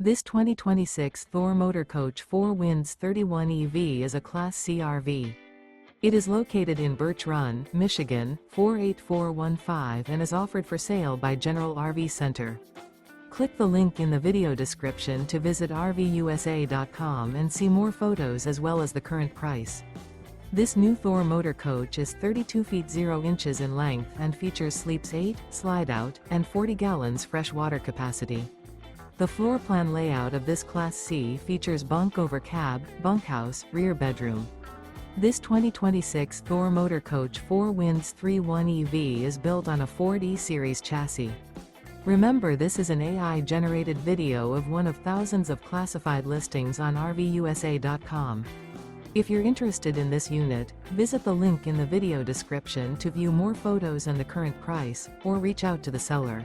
This 2026 Thor Motor Coach 4 Winds 31 EV is a Class C RV. It is located in Birch Run, Michigan, 48415 and is offered for sale by General RV Center. Click the link in the video description to visit RVUSA.com and see more photos as well as the current price. This new Thor Motor Coach is 32 feet 0 inches in length and features sleeps 8, slide-out, and 40 gallons fresh water capacity. The floor plan layout of this Class C features bunk over cab, bunkhouse, rear bedroom. This 2026 Thor Motor Coach 4 Winds 31 EV is built on a Ford E-Series chassis. Remember, this is an AI-generated video of one of thousands of classified listings on RVUSA.com. If you're interested in this unit, visit the link in the video description to view more photos and the current price, or reach out to the seller.